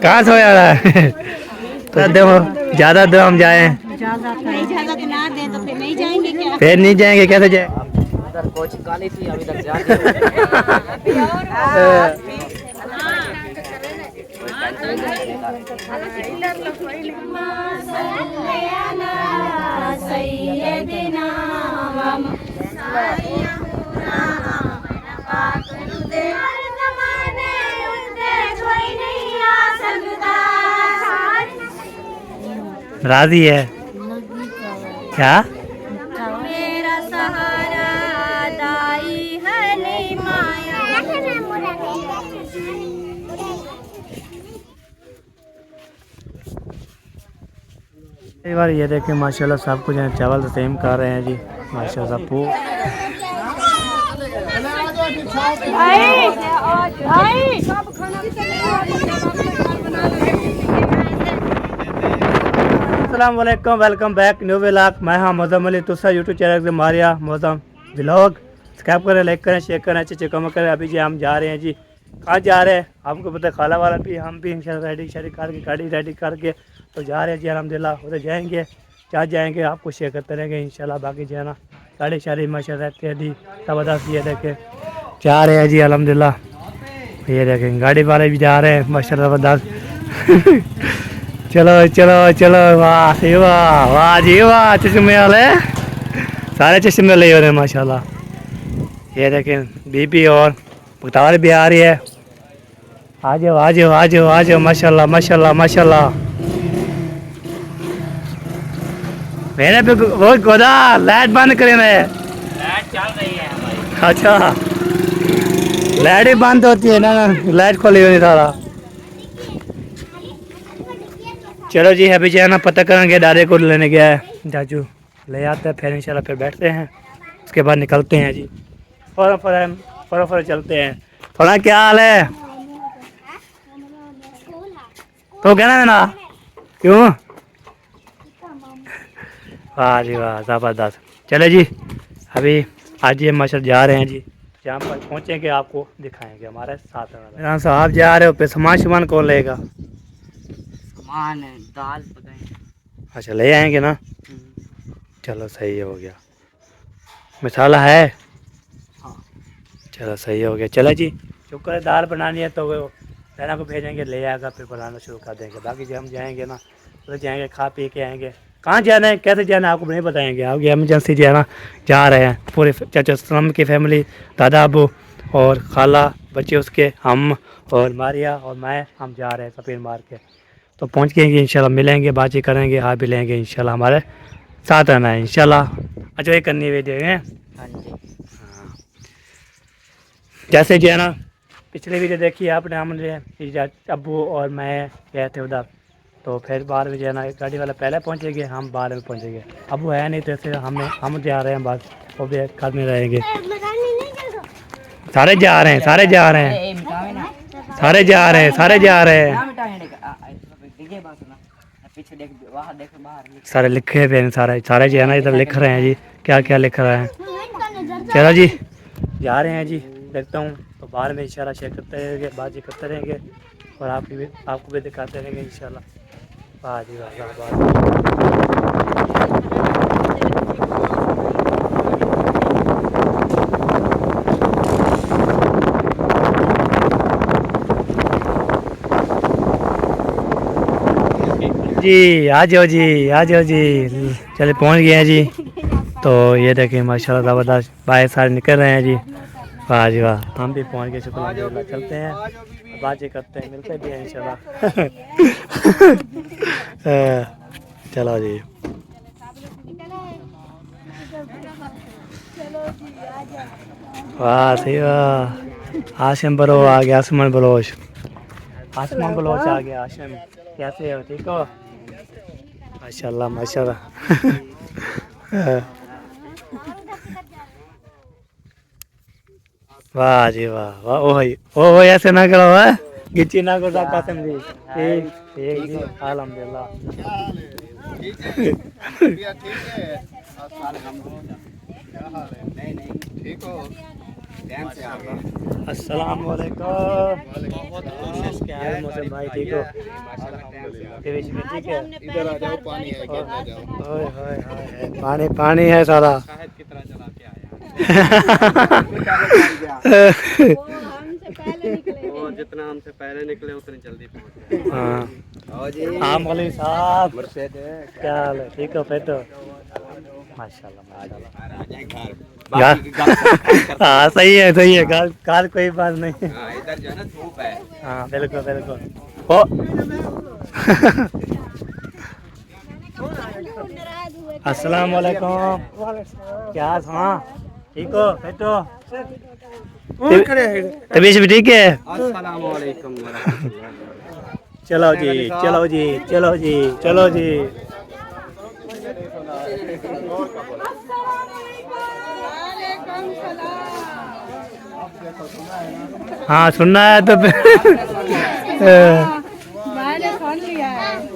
कहाँ सोया रहा है? तो देखो ज्यादा दो हम जाए, इजाजत ना दे तो फिर नहीं जाएंगे क्या? फिर नहीं जाएंगे, कैसे जाए? उधर कोचिंग काली थी, अभी तक जा राजी है क्या? मेरा सहारा दाई है नहीं माया। कई बार ये देखें माशाल्लाह सब कुछ हैं, चावल सेम कर रहे हैं जी माशाल्लाह। अस्सलाम वालेकुम, वेलकम बैक न्यू व्लॉग। मैं हाँ मौजम अली, तुसा यूट्यूब चैनल से मारिया मौजम व्लॉग। सब्सक्राइब करें, लाइक करें, शेयर करें, अच्छे कमेंट करें। अभी जी हम जा रहे हैं जी, कहाँ जा रहे हैं आपको पता है, खाला वाला भी हम भी इंशाल्लाह रेडी शेडी करके गाड़ी रेडी करके तो जा रहे हैं जी अल्हम्दुलिल्लाह। उधर जाएंगे, क्या जाएंगे आपको शेयर करते रहेंगे इंशाल्लाह। बाकी जो है ना गाड़ी शाड़ी माशाल्लाह रहती है जी ज़बरदस्त। ये देखें जा रहे हैं जी अल्हम्दुलिल्लाह, ये देखें गाड़ी वाले भी जा रहे हैं माशाल्लाह ज़बरदस्त। चलो चलो चलो, वाह जी वाह, वाह जी वाह, चश्मे वाले सारे चश्मे ले हो रहे हैं माशाल्लाह। ये देखें बीबी और पुतार भी आ रही है। आ जाओ आ जाओ आ जाओ आ जाओ, माशाल्लाह माशाल्लाह माशाल्लाह। मैंने पे वो गोदा लाइट बंद करे ना, लाइट चल रही है हमारी। अच्छा लाइट ही बंद होती है ना, लाइट खोली हुई सारा। चलो जी अभी जो है ना पता करेंगे, दादे को लेने गया है जाजू, ले आते हैं फिर इंशाल्लाह फिर बैठते हैं, उसके बाद निकलते हैं जी। फौरन चलते हैं। थोड़ा क्या हाल है तो कहना ना क्यों? वाह जी वाह ज़बरदस्त। चले जी अभी आज ये माशा जा रहे हैं जी, जहाँ पर पहुँचेंगे आपको दिखाएंगे, हमारे साथ में साहब जा रहे हो पे सामान कौन लेगा? सामान दाल पकाएंगे। अच्छा ले आएंगे ना, चलो सही हो गया। मसाला है? हाँ। चलो सही हो गया। चलो जी शुक्र है, दाल बनानी है तो वो रहना को भेजेंगे, ले आएगा फिर बनाना शुरू कर देंगे। बाकी जो हम जाएंगे ना तो जाएंगे, खा पी के आएंगे। कहाँ जाना है कैसे जाना है आपको नहीं बताएंगे, आपकी एमरजेंसी जो है ना जा रहे हैं पूरे चाचा सलम की फैमिली, दादा अबू और खाला बच्चे उसके, हम और मारिया और मैं, हम जा रहे हैं सफ़ीर मार के। तो पहुँच गएंगे इंशाल्लाह, मिलेंगे, बातचीत करेंगे, हाँ भी लेंगे इंशाल्लाह, हमारे साथ रहना है इंशाल्लाह। अच्छा ये करनी वीडियो है हाँ जी। जैसे जो है ना पिछले वीडियो देखी आपने, हमने अब्बू और मैं गए थे उधर, तो फिर बाद में जो है ना गाड़ी वाला पहले पहुँचेंगे, हम बाद में पहुँचेंगे। अब्बू है नहीं तो ऐसे हम जा रहे हैं, बस वो भी घर में रहेंगे। सारे जा रहे हैं सारे जा रहे हैं सारे जा रहे हैं सारे जा रहे हैं, सारे लिखे हुए हैं, सारे सारे जो है ना इधर लिख रहे हैं जी, क्या क्या लिख रहे हैं। चलो जी जा रहे हैं जी, देखता हूँ तो बाहर में इंशाल्लाह शेयर करते रहेंगे, बातचीत करते रहेंगे और आपको भी दिखाते रहेंगे इंशाल्लाह। वाह जी वाह। जी आ जाओ जी आ जाओ जी, चले पहुँच गए हैं जी। तो ये देखें माशाल्लाह ज़बरदस्त बाहर सारे निकल रहे हैं जी। वाह जी वाह, हम भी पहुँच गए, शुक्र अल्हम्दुलिल्लाह। चलते हैं बातचीत करते हैं, मिलते भी हैं इंशाल्लाह। चलो जी वाह सही वाह। आशिम बलो आ गया, आसमान बलोच, आसमान बलोच आ गया। आशिम कैसे हो, ठीक हो? माशाल्लाह माशाल्लाह। वाह जी वाह वाह। ओ ऐसे ना करो है, गिच्ची ना करो कासिम जी। ठीक ठीक जी अल्हम्दुलिल्लाह। अस्सलाम वालेकुम। क्या है मौसम भाई, ठीक हो? ठीक है। इधर आ जाओ, पानी है, इधर आ जाओ। ओए होए होए, पानी पानी है सारा। वो जितना हमसे पहले निकले उतनी जल्दी पहुंच गए। हाँ हाँ मौलवी साहब, क्या हाल है? ठीक हो? फिट हो? माशाल्लाह माशाल्लाह। हाँ सही है काल कोई बात नहीं। इधर जो है ना धूप है। हाँ बिल्कुल बिल्कुल। ओ अस्सलाम वालेकुम। क्या हाँ ठीक हो? फिट हो? तबीयत भी ठीक है? अस्सलाम वालेकुम। चलो जी चलो जी चलो जी चलो जी। हाँ सुनना है तो मैंने सुन लिया है।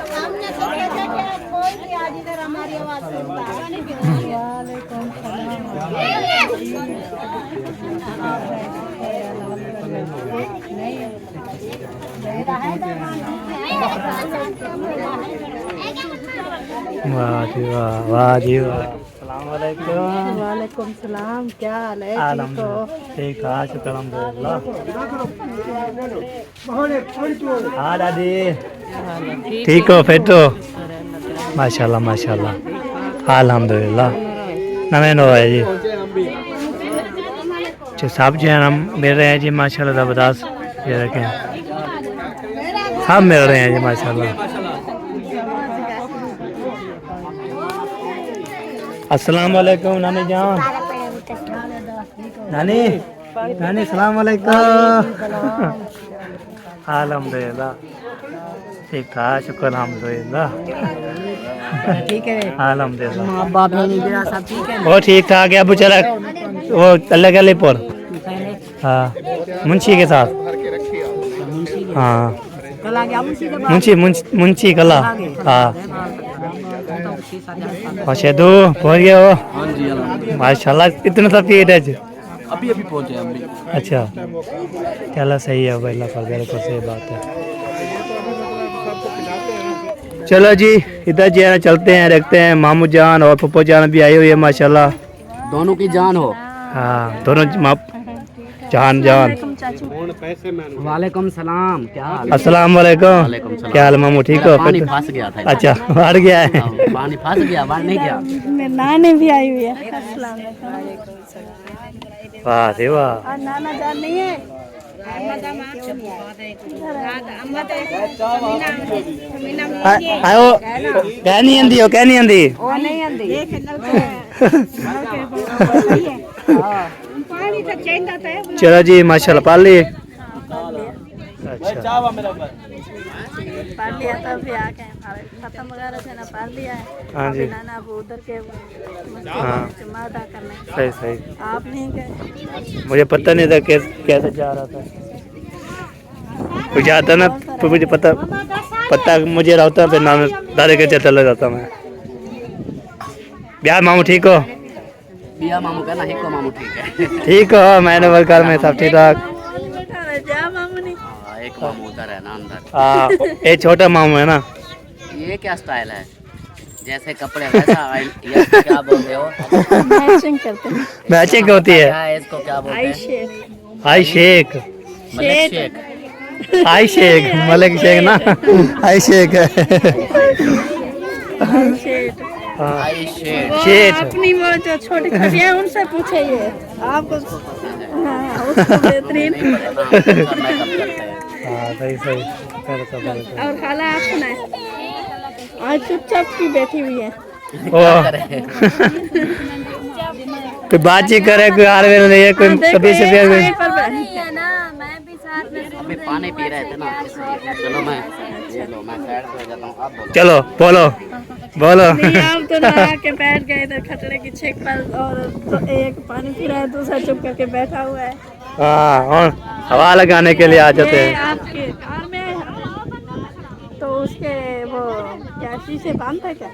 हमने तो सोचा कि आप बोल दिया आज इधर हमारी आवाज सुनता है। वाह जी वाह, वाह जी वाह। अस्सलाम वालेकुम। वालेकुम सलाम, क्या हाल है? अल्हम्दुलिल्लाह ठीक ठाक, शुक्र अल्हम्दुलिल्लाह। हाँ दादी ठीक हो? फिट हो? माशाल्लाह माशाल्लाह, अल्हम्दुलिल्लाह। नवे नो है जी जो सब जो है हम मिल रहे हैं जी माशाल्लाह ज़बरदस्त। ये रखें सब मिल रहे हैं जी माशाल्लाह। अस्सलाम वालेकुम नानी जान। नानी नानी सलाम वालेकुम। अल्हम्दुलिल्लाह ठीक ठाक, शुक्र अल्हम्दुलिल्लाह। ठीक है। अल्हम्दुलिल्लाह माँ बाप मेरा सब ठीक है। वो ठीक ठाक है। अबू चला वो अलग अलग पर हाँ मुंशी के साथ। हाँ कल आ गया मुंशी के मुंशी कला। हाँ अच्छा दो पहुँच गए हो? माशाल्लाह इतना सा पेट है अभी अभी पहुंचे हम भी। अच्छा चलो सही है भाई, अल्लाह पाक को सही बात है। चलो जी इधर जो है ना चलते हैं, देखते हैं मामू जान और पप्पू जान भी आई हुई है माशाल्लाह। दोनों की जान हो। हाँ दोनों जान जान। वालेकुम सलाम, क्या हाल? अस्सलाम वालेकुम। क्या हाल मामू, ठीक हो? पानी फंस गया था। अच्छा हार गया है। पानी फंस गया, बाहर नहीं गया। मेरे नानी भी आई हुई है। वाह जी वाह। नाना जान नहीं है। आयो कहनी आंदी हो, कहनी आंदी। वो नहीं आंदी। पानी तो चेंदा था। चलो जी माशाल्लाह पाल ली। अच्छा पाल लिया तो अभी आके खत्म वगैरह से ना पाल लिया है। हाँ जी नाना अब उधर के हाँ जुम्मा अदा करने। सही सही। आप नहीं गए? मुझे पता नहीं था कैसे जा रहा था। कुछ आता ना तो मुझे पता मुझे रहता फिर नाम दादे के चला जाता मैं। ब्याह मामू ठीक हो? बिया मामू कहना हिको मामू ठीक है। ठीक हो? मैंने बलकार में सब ठीक ठाक। जा मामू नहीं। एक मामू उधर है ना अंदर। हाँ ये छोटा मामू है ना। ये क्या स्टाइल है? जैसे कपड़े वैसा ये क्या बोलते हो? मैचिंग करते हैं। मैचिंग होती है। क्या है इसको क्या बोलते हैं? आई शेख मलिक शेख। आई शेख मलिक शेख ना आई शेख है। हाँ आई शेख। शेख अपनी वो जो छोटी छोटी है उनसे पूछे ये आपको। हाँ उसको बेहतरीन। मेकअप करते हैं। हाँ सही सही। और खाला आप सुनाए आज चुपचाप की बैठी हुई है। ओ कोई बातचीत करे, कोई हाल में नहीं है, कोई कभी से भी अभी पानी पी रहे थे ना इसलिए। चलो मैं साइड पे हो जाता हूँ, आप बोलो। चलो बोलो बोलो। आप तो नहा के बैठ गए इधर खतरे की छेक पर और तो एक पानी पी रहा है, दूसरा चुप करके बैठा हुआ है। हाँ और हवा लगाने के लिए आ जाते ये हैं। आपके कार में है? तो उसके वो क्या शीशे बांधता है क्या?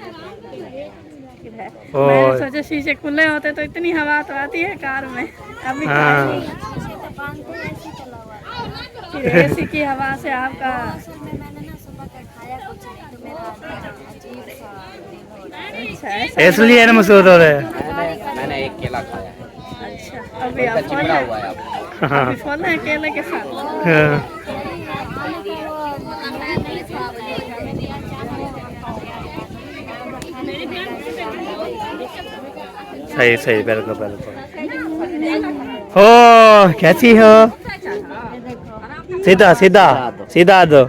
मुश्किल है। ओ। मैंने सोचा शीशे खुले होते तो इतनी हवा तो आती है कार में, अभी हाँ। फिर एसी की हवा से आपका अच्छा ऐसा इसलिए ना महसूस हो रहा है। मैंने एक केला खाया है। अच्छा अभी आप फल चिपड़ा है, हुआ है आप। हाँ। अभी फल है केले के साथ। हाँ। सही सही, बिल्कुल बिल्कुल। हो कैसी हो? सीधा सीधा सीधा दो।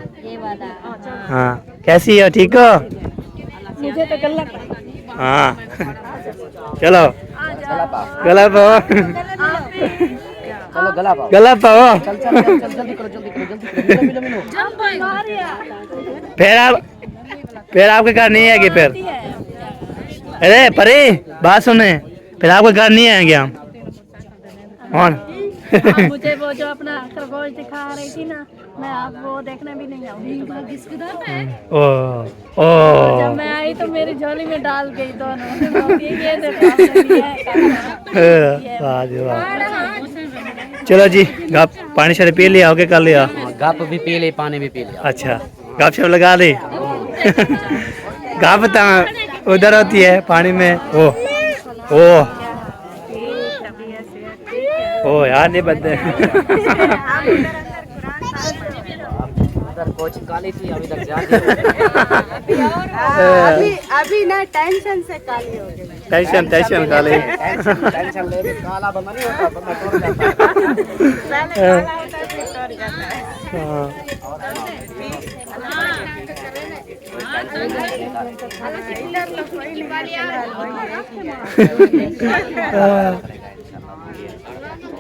हाँ कैसी हो, ठीक हो? मुझे तो गला पड़ा। हाँ चलो गला पाओ, गला पाओ, चलो गला पाओ। गला पाओ। चल चल चल चल, जल्दी करो जल्दी करो जल्दी करो, मिलो मिलो मिलो। फिर आपके घर नहीं आएगी फिर? अरे परे बात सुने, फिर आपके घर नहीं आएंगे हम। कौन? मुझे वो जो अपना खरगोश दिखा रही थी ना, मैं आप वो देखने भी नहीं आऊंगी। ओ ओ जब मैं आई तो मेरी झोली में डाल गई दोनों। ये देखो आपने लिया है। वाह वाह। चलो जी, गप पानी शानी पी लिया, ओके कर लिया। गप भी पी ले, पानी भी पी लिया। अच्छा गप शप लगा ली। गप तो उधर होती है पानी में। ओ यार नहीं बनते। उधर कोच काली थी, अभी तक जाती अभी ना टेंशन से काली हो गई। टेंशन टेंशन खा ले। टेंशन ले, काला बंदा नहीं होता, बंदा टूट जाता है। हाँ।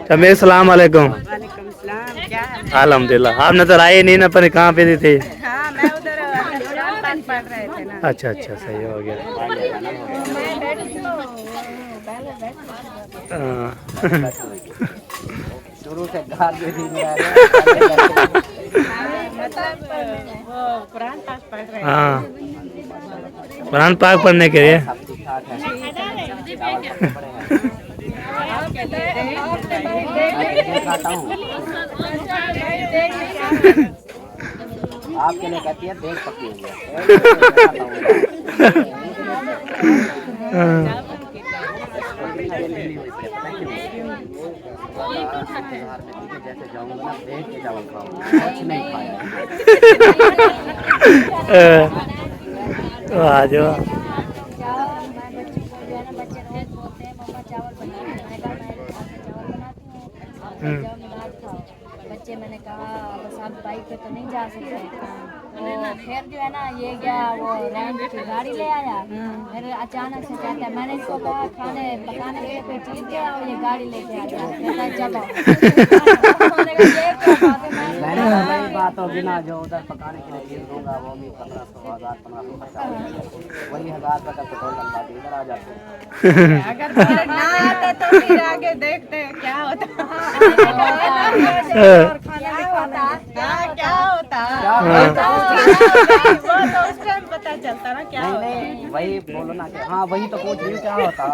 तमीर सलाम अलैकुम। अल्हम्दुलिल्लाह, आप नजर आए नहीं ना, पर कहाँ पे थे? हाँ मैं उधर कुरान पढ़ रहे थे ना। अच्छा अच्छा सही हो गया। हाँ। शुरू से घर में ही मतलब वो कुरान पाक पढ़ रहे थे। हाँ कुरान पाक पढ़ने के लिए। सब ठीक ठाक है। आपके लिए कहती है देख सकती जैसे जाऊंगा ना, देख के चावल खाऊंगा, कुछ नहीं खाया। आ जाओ। बच्चे मैंने कहा बस आप बाइक पे तो नहीं जा सकते, तो फिर जो है ना ये गया वो रेंट की गाड़ी ले आया। फिर अचानक से कहता है, मैंने इसको कहा खाने पकाने के लिए कोई चीज़ दे और ये गाड़ी लेके आ गया। कहता है चलो। मैंने कहा ये क्या बात है? मैंने कहा वही बात होगी ना, जो उधर पकाने के लिए चीज़ दूंगा वो भी 1500 1000 1550 वही 1000 रुपये का पेट्रोल डलवा के इधर आ जाते हैं। अगर फिर ना आते तो फिर आगे देखते हैं क्या होता। क्या होता वो तो उस टाइम पता चलता ना क्या होता। नहीं वही बोलो ना कि हाँ वही तो पूछ रही हूँ क्या होता।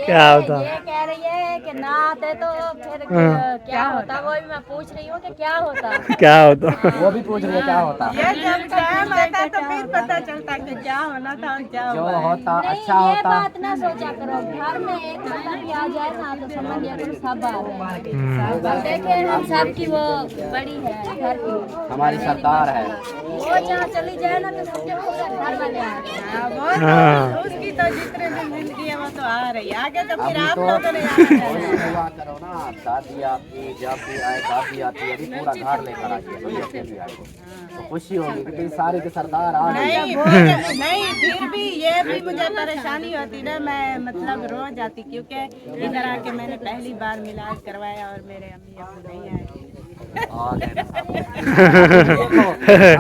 क्या होता? ये कह रही है कि ना आते तो फिर क्या होता, वो भी मैं पूछ रही हूँ कि क्या होता। क्या होता? वो भी पूछ रही है क्या होता। ये जब टाइम आता तो फिर पता चलता कि क्या होना था और क्या जो हुआ। होता नहीं अच्छा ये होता। बात ना सोचा करो, घर में एक बंदा भी आ जाए ना तो समझ लिया करो सब आ गए। अब देखिए हम सब की वो बड़ी है घर की, हमारी सरकार है। वो जहाँ चली जाए ना तो सबके घर वाले आ गए। हाँ। उसकी तो जितने दिन जिंदगी है वो तो आ रही है, आगे तो फिर अभी आप तो लोगों ने आना है। वही हुआ करो ना, दादी आपकी जब भी आए, दादी आती है, अभी पूरा घर लेकर आती है, कोई अकेली आई तो खुशी होगी कि सारी की सरकार आ रही है। नहीं नहीं फिर भी ये भी मुझे परेशानी होती ना, मैं मतलब रोज आती क्योंकि इधर आके मैंने पहली बार इलाज करवाया और मेरे अम्मी अब्बू नहीं आए। देखो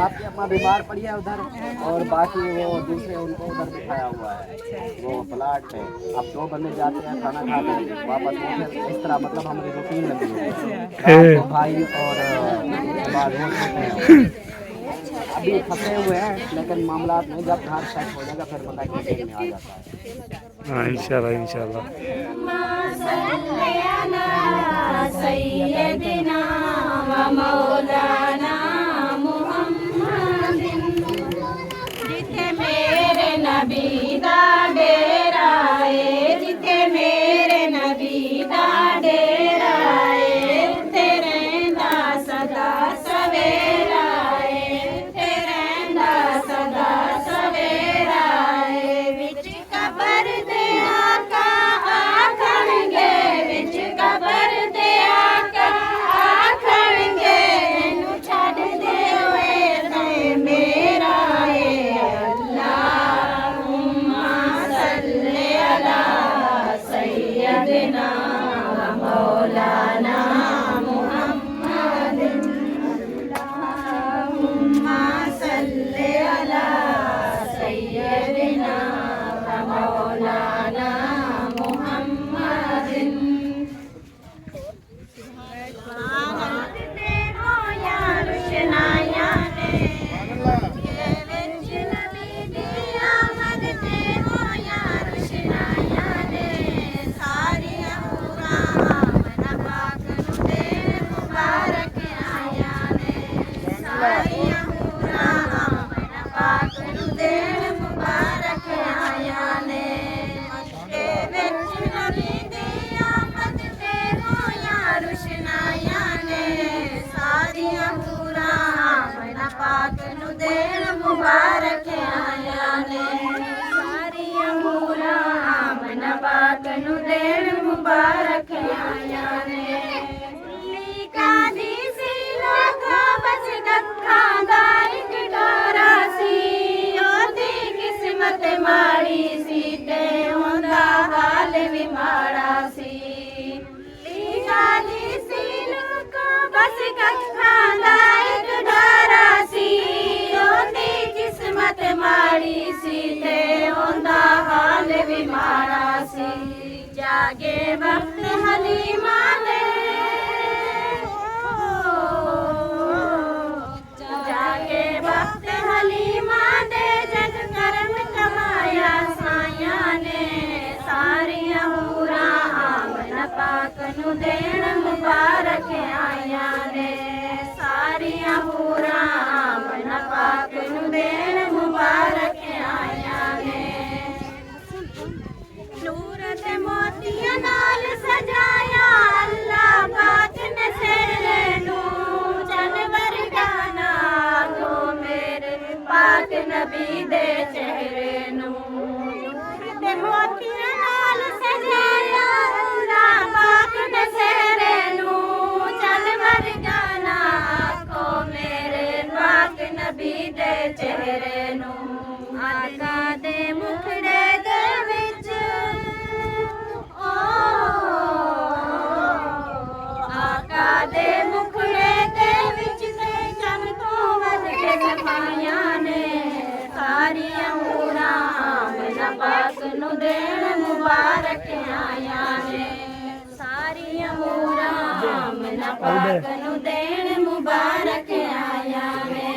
आपकी अम्मा बीमार पड़ी है उधर, और बाकी वो दूसरे उनको उधर दिखाया हुआ है वो प्लाट में। अब 2 बंदे जाते हैं खाना खाते हैं वापस, वो फिर इस तरह मतलब हमारी रूटीन लगी है। भाई और बाद होते हैं। अभी फंसे हुए हैं, लेकिन मामला में जब घर सेट हो जाएगा फिर पता किसी में आ जाता है। हाँ इंशाल्लाह इंशाल्लाह। सैयदना व मौलाना मुहम्मदिन जिथे मेरे नबी दा डेरा है, जिथे मेरे नबी दा डेरा है, तेरे दा सदा सवेरा है, तेरे दा सदा सवेरा है। विच कबर दे आका आखणगे, विच कबर दे आका आखणगे, नू छड़ दे ओए ते मेरा है अल्लाहुम्मा सल्ली अला सय्यदिना व मौलाना मुहम्मदिन, अल्लाहुम्मा सल्ली अला सय्यदिना व मौलाना मुहम्मदिन। मुबारक आया ने सारियां मूरा आमना पाक नु देन मुबारक आया ने। लीका दी सी लोका बस गखा दा इक डोरा सी, ओदी किस्मत माड़ी सी ते ओंदा हाल भी माड़ा सी। लीका दी सी लोका बस गखा दा इक डोरा सी, ओदी किस्मत माड़ी सी ते ओंदा हाल भी माड़ा सी। जागे वक्त हलीमा दे, जागे वक्त हलीमा दे, जग करम कमाया साया ने सारियां हूरा आमना पाक नु देन मुबारक आया ने, सारियां हूरा आमना पाक नु देन मुबारक आया ने। नूर ते मोतियां नाल सजाया अल्लाह पाक ने सेरे नू, जानवर गाना को मेरे पाक नबी दे चेहरे नू। नूर ते मोतियां नाल सजाया अल्लाह पाक ने सेरे नू, जानवर गाना को मेरे पाक नबी दे चेहरे नू। आका दे मुखड़े दे विच ओ, आका दे मुखड़े दे विच ते चमकों वध के सफाइयां ने सारियां हूरा आमना पाक नु देन मुबारक आया ने, सारियां हूरा आमना पाक नु देन मुबारक आया ने।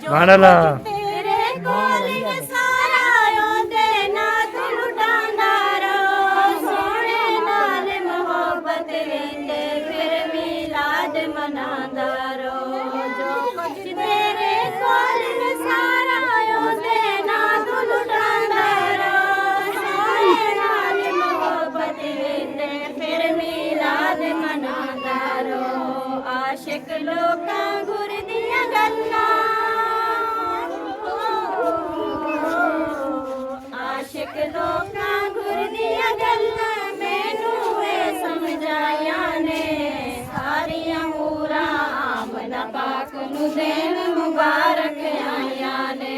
सुभानअल्लाह। तेरे कोल सारा ओदे नाथ लुटांदा रहो, सोने नाल मोहब्बत वीते फिर मिलाद मनांदा रहो। जो कुछ तेरे कोल सारा ओदे नाथ लुटांदा रहो, सोने नाल मोहब्बत वीते फिर मिलाद मनांदा रहो। आशिक लोकां गुर दियां गल्लां, आशिक लोकां गुर दियां गल्लां मैनू ए समझाया ने, सारियां हूरा आमना पाक नु देन मुबारक आया ने,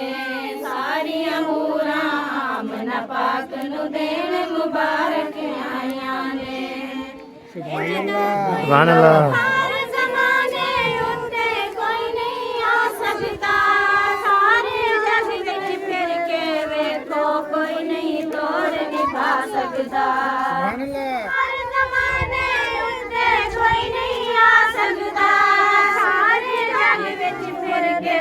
सारियां हूरा आमना पाक नु देन मुबारक आया ने। सुभानअल्लाह। हर ज़माने उत्ते कोई नहीं आ सकता, सारे जग विच फिर के वेखो कोई नहीं तोड़ निभा सकता। हर ज़माने उत्ते कोई नहीं आ सकता, सारे जग विच फिर के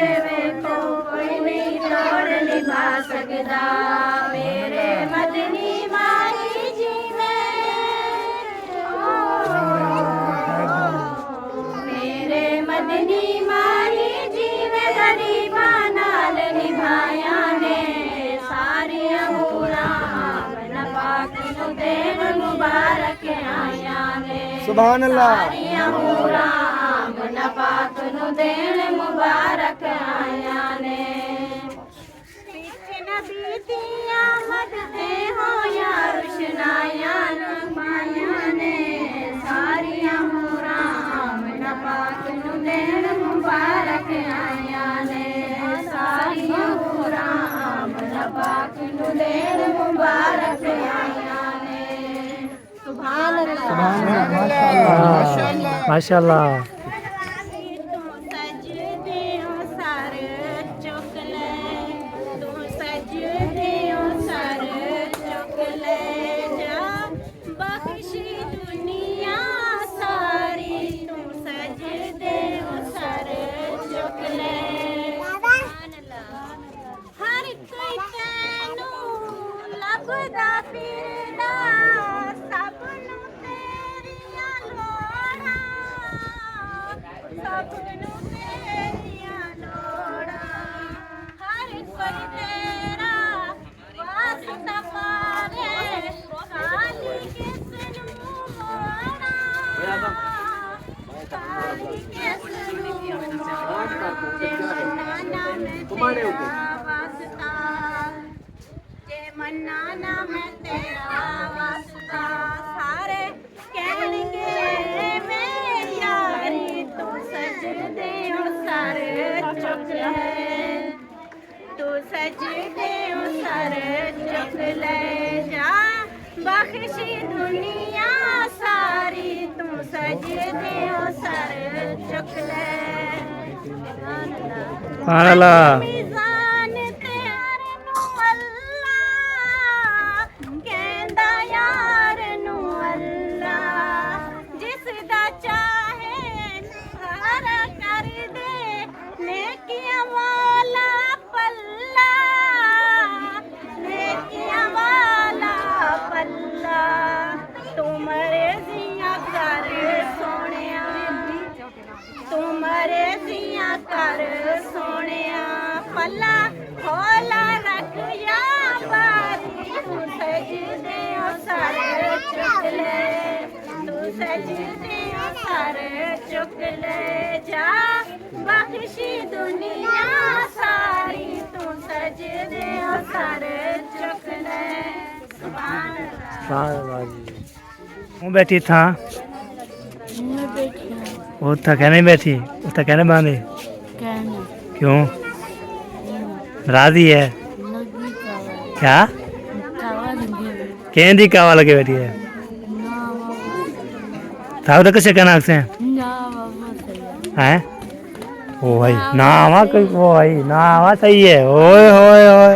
देन मुबारक आया ने सुभान अल्लाह सारियां हूरां आमना पाक नू देन मुबारक आया ने पिछे नबी दी आमद ते होया रुशनाया माया ने सारियां हूरां आमना पाक नू देन मुबारक आया ने सारियां हूरां आमना पाक नू देन मुबारक आया ने सुभान अल्लाह माशाल्लाह तू सजदियों सर चुक ले तू सजदियों सर चुक ले जा बख्शी दुनिया सारी तू सजदियों सर चुक ले हर कोई तैनू लभदा फिरदा सब नू तेरियां लोड़ां सब नू तेरियां लोड़ां हर कोई तेरा वास्ता पावे खाली किस नू मोड़ा खाली किस नू मोड़ा नाना मैं तेरा वास्ता जे मन्ना ना मैं तेरा वास्ता सारे कहणगे मेरी यारी तू सजदे सर चुक ले तू सजदे सर चुक ले जा बख्शी दुनिया सारी तू सजदे सर चुक ले सुभान अल्लाह मिजान त्यार नू अल्लाह कहंदा यार नू अल्लाह जिस दा चाहे हरा कर दे नेकियां वाला पल्ला नेकियां वाला पल्ला तू मर्जियां कर सोनिया तू मर्जियां कर सोनिया पल्ला खोला रख या बारी तू सजदे सर चुक ले तू सजदे सर चुक ले जा बख्शी दुनिया सारी तू सजदे सर चुक ले सुभान अल्लाह सुभान अल्लाह जी हूँ बैठी था वो था कहने बैठी वो था कहने बांधे क्यों राजी है क्या कहने कावा लगे बैठी है था तो कैसे कहना से हैं ओ भाई ना आवा कोई वो भाई ना आवा सही है ओए होए होए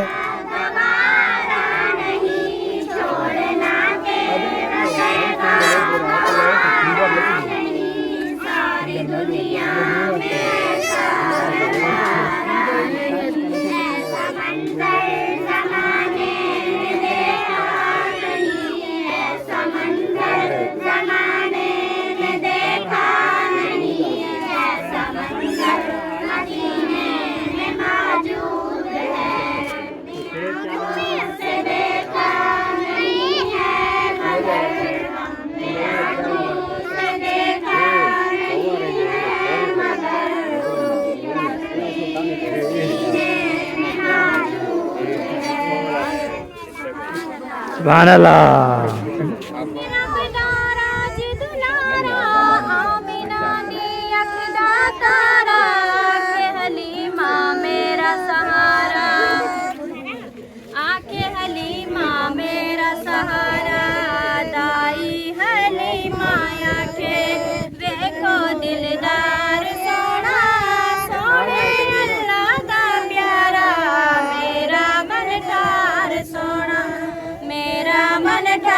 सुभान अल्लाह दिलदार सोना सोने अल्लाह दा प्यारा मेरा मन ठार सोना मेरा मन ठार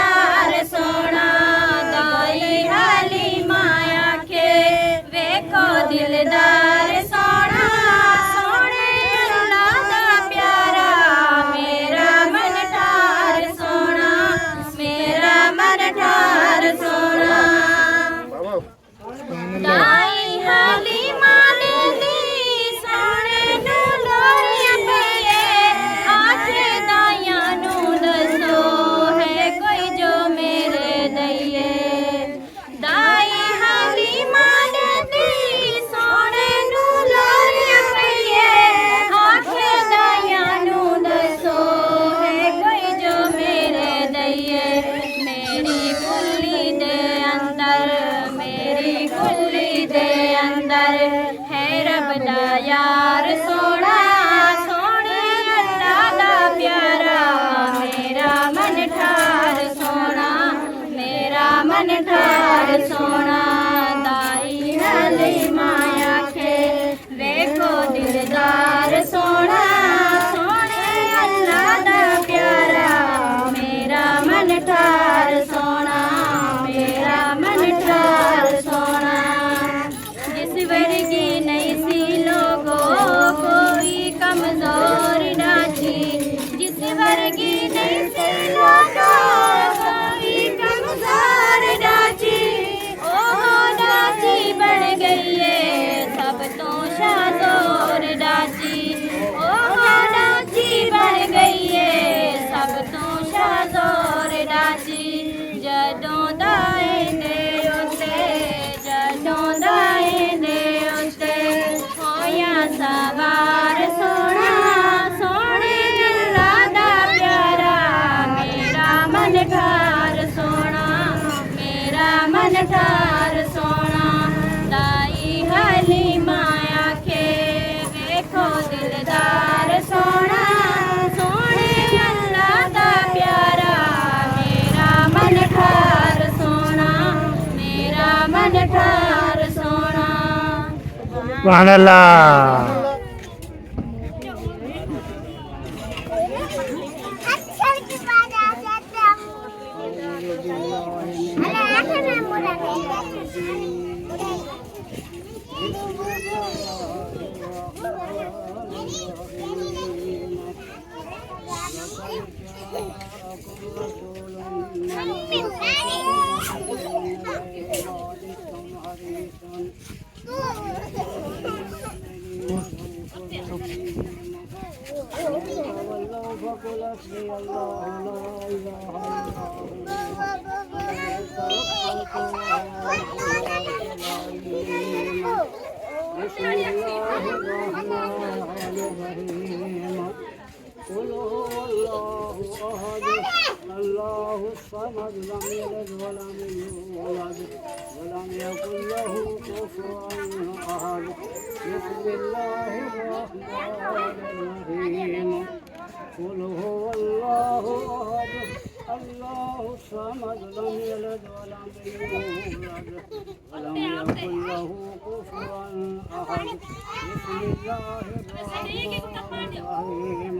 रब दा यार सोना सोने अल्लाह दा प्यारा मेरा मन ठार सोना मेरा मन ठार सोना दाई हली माया के देखो दिलदार सोना सोने अल्लाह दा प्यारा मेरा मन ठार सोना मेरा मन ठार सोना जिस वर्गी नहीं सी लोगो कोई कमजोर डाची जिस वर्गी नहीं सी लोगो कोई कमजोर डाची ओहो डाची बन गई है सब तो शादोर डाची ओहो डाची बन गई है सब तो शादोर डाची जदों दाए दे उते जदों दाए दे उते होया सवार सोना सोने अल्लाह दा प्यारा मेरा मन ठार सोना मेरा मन ठार सोना दाई हली माया के देखो दिलदार सोना सोने अल्लाह दा प्यारा मेरा मन ठार सोना मेरा मन ठार सोना सुभान अल्लाह। अल्लाहु समद लम यलिद वलम यूलद वलम यकुल लहू कुफुवन अहद बिस्मिल्लाहिर रहमानिर रहीम कुल हुवल्लाहु अहद अल्लाहु समद लम यलिद वलम यूलद वलम यकुल लहू कुफुवन अहद बिस्मिल्लाहिर रहमानिर रहीम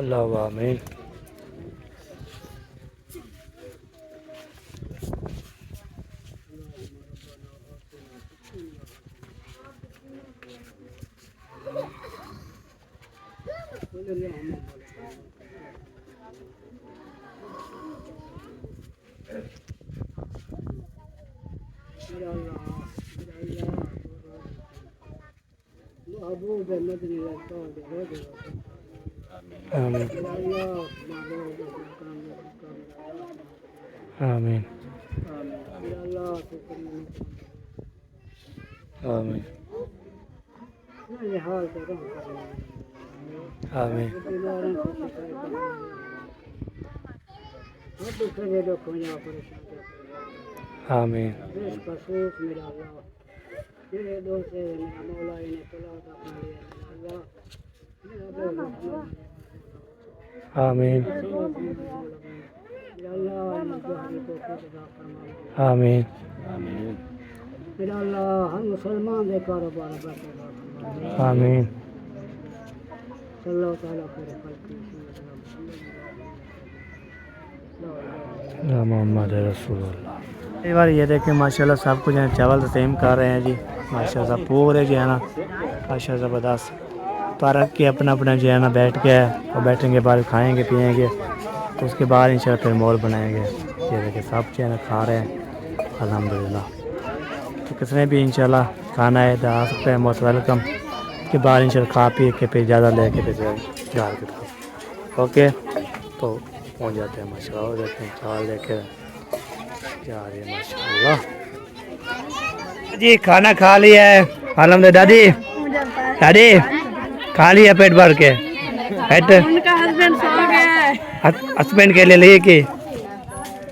अल्लाह आमीन। Ya Allah. पे मदनी लगता हो दे आमीन अल्लाह मारो काम आमीन अल्लाह तो आमीन ये हाल तो आमीन बीमारों को वो दूसरे लोग को यहाँ परेशान आमीन इस पसूस मेरा अल्लाह ये दो से मेरा मौला इन्हें तला अपना लिया अल्लाह मेरा बेलुस्मा आमीन मेरा अल्लाह इन्हें जोहरी को खुदा फरमा आमीन मेरा अल्लाह हर मुसलमान दे कारोबार बरकत फरमा आमीन सल्लल्लाहु तआला खैर खल्क़ी मोहम्मद रसूलुल्लाह। कई बार ये देखें माशाल्लाह सब कुछ है, चावल तस्लीम कर रहे हैं जी माशाल्लाह पूरे जो है ना माशा ज़बरदस्त पार्क के अपना अपना जो है ना बैठ के और बैठेंगे बाद खाएंगे पिएंगे तो उसके बाद इंशाल्लाह फिर मॉल बनाएंगे। ये देखें सब जो है ना खा रहे हैं अल्हम्दुलिल्लाह। तो किसने भी इंशाल्लाह खाना है तो आ सकते हैं, मोस्ट वेलकम। के बाद इंशाल्लाह खा पी के फिर ज़्यादा लेके फिर घर की तरफ ओके तो पहुँच जाते हैं माशाल्लाह। हो जाते हैं चावल लेके जा रही है माशाल्लाह जी। खाना खा लिया है अल्हम्दुलिल्लाह। दादी दादी खा लिया पेट भर के? पेट उनका हस्बैंड सो गया है। हस्बैंड के लिए लिए कि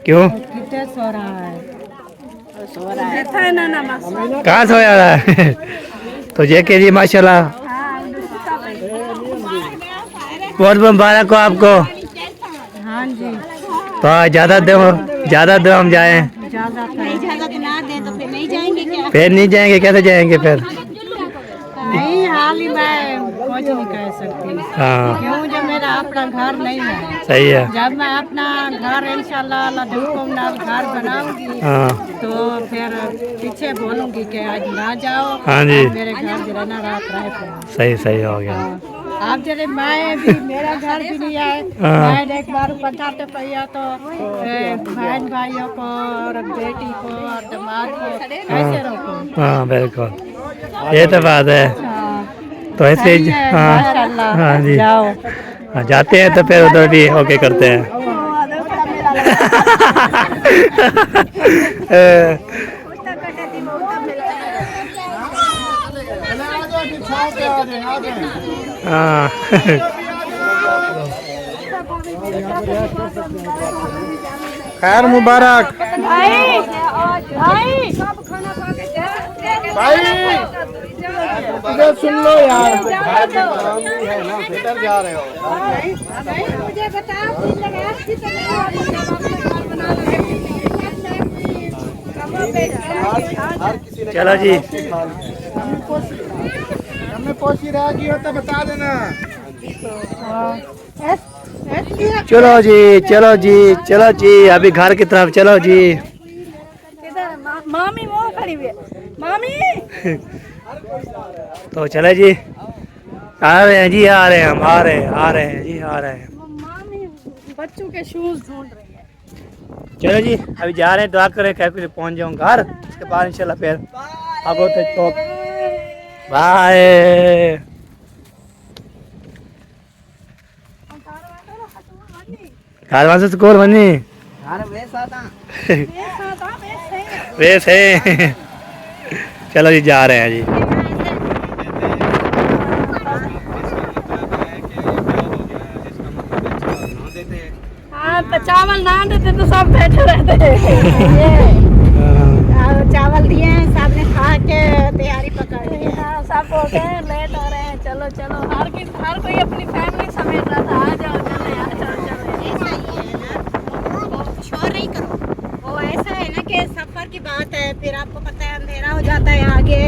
क्यों कितने सो रहा है? सो रहा है ना ना कहाँ सोया रहा है? तो ये के लिए माशाल्लाह बहुत मुबारक हो आपको। हाँ जी तो ज़्यादा दो हम जाएं। इजाजत ना दे तो फिर नहीं जाएंगे क्या? फिर नहीं जाएंगे, कैसे जाएंगे फिर? नहीं हाल ही मैं कुछ नहीं कह सकती हाँ क्यों, जो मेरा अपना घर नहीं है। सही है। जब मैं अपना घर इंशाल्लाह अल्लाह हुक्म नाल घर बनाऊंगी हाँ तो फिर पीछे बोलूंगी कि आज ना जाओ। हाँ जी। मेरे घर जरा रात रहे थे। सही सही हो गया। आप जरे मैं भी मेरा घर भी नहीं आए। हाँ। मैं एक बार बताते पैया तो बहन भाइयों को और बेटी को और दामाद को कैसे रोको? हाँ बिल्कुल ये तो बात है। तो ऐसे हाँ हाँ जी जाओ हाँ, जाते हैं तो फिर उधर भी ओके करते हैं। हाँ खैर मुबारक इधर सुन लो यार इधर जा रहे हो। मुझे बताओ चलो जी हमें पोसी रहेगी हो तो बता देना। चलो जी चलो जी चलो जी अभी घर की तरफ चलो जी। मामी वो खड़ी हुई है मामी। तो चले जी आ रहे हैं जी आ रहे हैं हम आ रहे हैं जी आ रहे हैं। मामी बच्चों के शूज ढूंढ रही है। चलो जी अभी जा रहे हैं, दुआ करें क्या कुछ पहुंच जाऊँ घर, उसके बाद इंशाल्लाह फिर अब होते तो बाय। घर वाले से कोर बनी वैसे चलो जी जा रहे हैं जी। हाँ तो चावल ना देते तो सब बैठे रहते। चावल दिए हैं, सब ने खा के तैयारी पकड़ ली है। सब हो गए लेट हो रहे हैं। चलो चलो हर कोई अपनी फैमिली समेट रहा था। आ जाओ चले आ जाओ चले। ऐसा ही है ना, शोर नहीं करो। वो ऐसा है ना कि सफर की बात है, फिर आपको पता है अंधेरा हो जाता है आगे